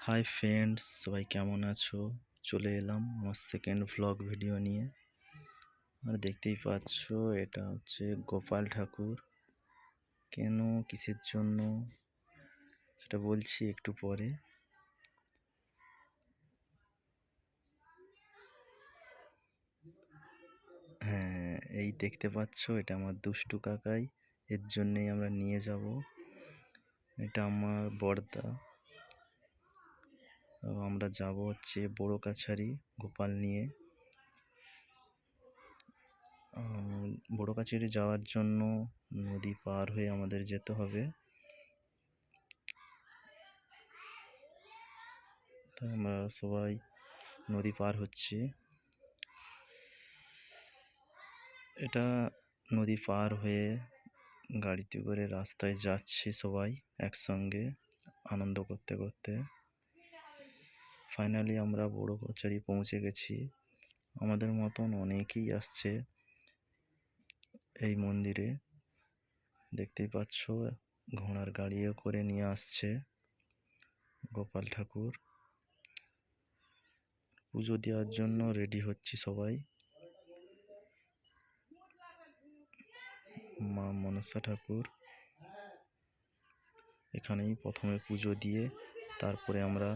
Hi friends, সবাই কেমন আছো? চলে এলাম আমার সেকেন্ড ভ্লগ ভিডিও নিয়ে। আর দেখতেই পাচ্ছ, এটা হচ্ছে গোপাল ঠাকুর। কেন, কিসের জন্য, সেটা বলছি একটু পরে। হ্যাঁ, এই দেখতে পাচ্ছ, এটা আমার দুষ্টু কাকাই। এর জন্যেই আমরা নিয়ে যাব। এটা আমার বড়দা। আমরা যাব হচ্ছে বড় কাছারি গোপাল নিয়ে। বড় কাছারি যাওয়ার জন্য নদী পার হয়ে আমাদের যেতে হবে। তো আমরা সবাই নদী পার হচ্ছি। এটা নদী পার হয়ে গাড়িতে করে রাস্তায় যাচ্ছি সবাই একসঙ্গে আনন্দ করতে করতে। ফাইনালি আমরা বড় কাছারি পৌঁছে গেছি। আমাদের মতন অনেকেই আসছে এই মন্দিরে। দেখতেই পাচ্ছ, ঘোড়ার গাড়িও করে নিয়ে আসছে গোপাল ঠাকুর। পুজো দেওয়ার জন্য রেডি হচ্ছি সবাই। মা মনসা ঠাকুর এখানেই প্রথমে পুজো দিয়ে তারপরে আমরা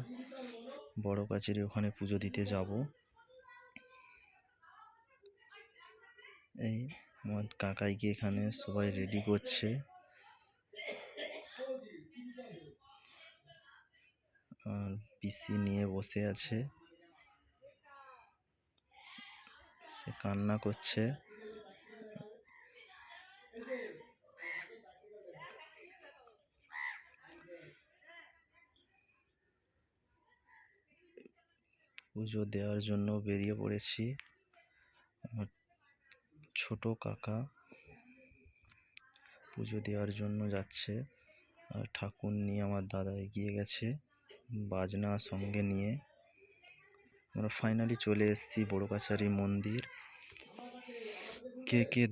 বড় কাছারি ওখানে পুজো দিতে যাব। এই আমার কাকাইকে এখানে সবাই রেডি করছে। আর পিসি নিয়ে বসে আছে, সে কান্না করছে। পুজো দেওয়ার জন্য বেরিয়ে পড়েছি। আমার ছোট কাকা পুজো দেওয়ার জন্য যাচ্ছে, আর ঠাকুর নিয়ে আমার দাদা এগিয়ে গেছে বাজনা সঙ্গে নিয়ে। আমরা ফাইনালি চলে এসেছি বড় কাছারি মন্দির। কে কে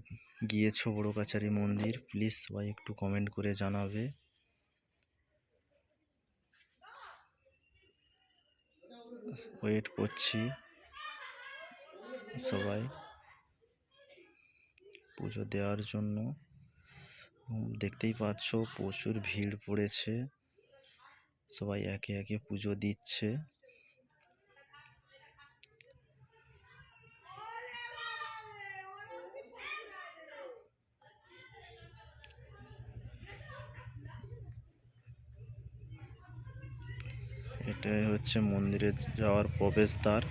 গিয়েছো বড় কাছারি মন্দির, প্লিজ সবাই একটু কমেন্ট করে জানাবে। ওয়েট করছি সবাই পুজো দেওয়ার জন্য। দেখতেই পাচ্ছ প্রচুর ভিড় পড়েছে, সবাই একে একে পুজো দিচ্ছে। এটাই হচ্ছে মন্দিরে যাওয়ার প্রবেশদ্বার,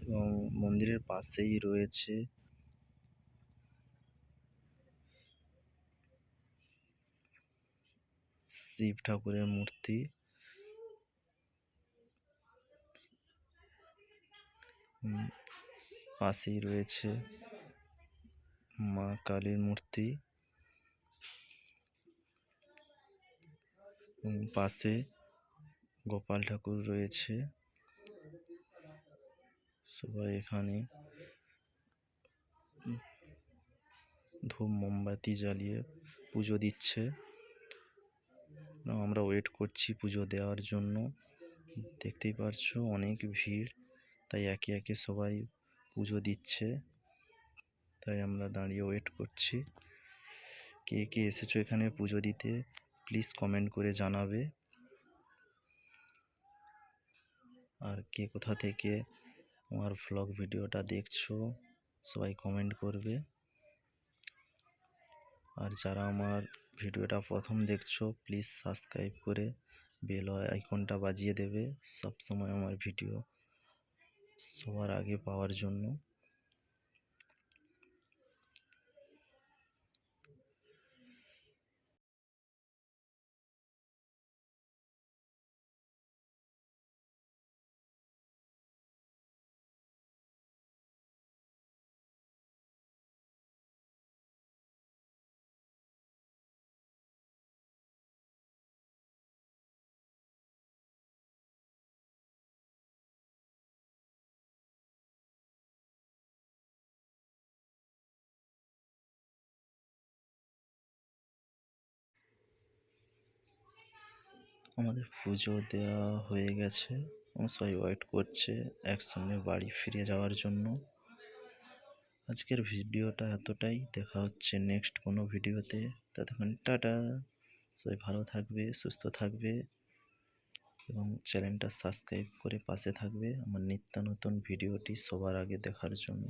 এবং মন্দিরের পাশেই রয়েছে শিব ঠাকুরের মূর্তি। পাশেই রয়েছে মা কালীর মূর্তি, পাশে গোপাল ঠাকুর রয়েছে। সবাই এখানে ধূপ মোমবাতি জ্বালিয়ে পুজো দিচ্ছে। আমরা ওয়েট করছি পুজো দেওয়ার জন্য। দেখতেই পারছো অনেক ভিড়, তাই একে একে সবাই পুজো দিচ্ছে, তাই আমরা দাঁড়িয়ে ওয়েট করছি। কে কে এসেছো এখানে পুজো দিতে, প্লিজ কমেন্ট করে জানাবে। আর কে কোথা থেকে আমার ভ্লগ ভিডিওটা দেখছো সবাই কমেন্ট করবে। আর যারা আমার ভিডিওটা প্রথম দেখছো, প্লিজ সাবস্ক্রাইব করে বেল আইকনটা বাজিয়ে দেবে সব সময় আমার ভিডিও সবার আগে পাওয়ার জন্য। আমাদের পুজো দেওয়া হয়ে গেছে এবং সবাই ওয়েট করছে একসঙ্গে বাড়ি ফিরে যাওয়ার জন্য। আজকের ভিডিওটা এতটাই, দেখা হচ্ছে নেক্সট কোনো ভিডিওতে। ততক্ষণ টাটা। সবাই ভালো থাকবে, সুস্থ থাকবে এবং চ্যানেলটা সাবস্ক্রাইব করে পাশে থাকবে আমার নিত্য নতুন ভিডিওটি সবার আগে দেখার জন্য।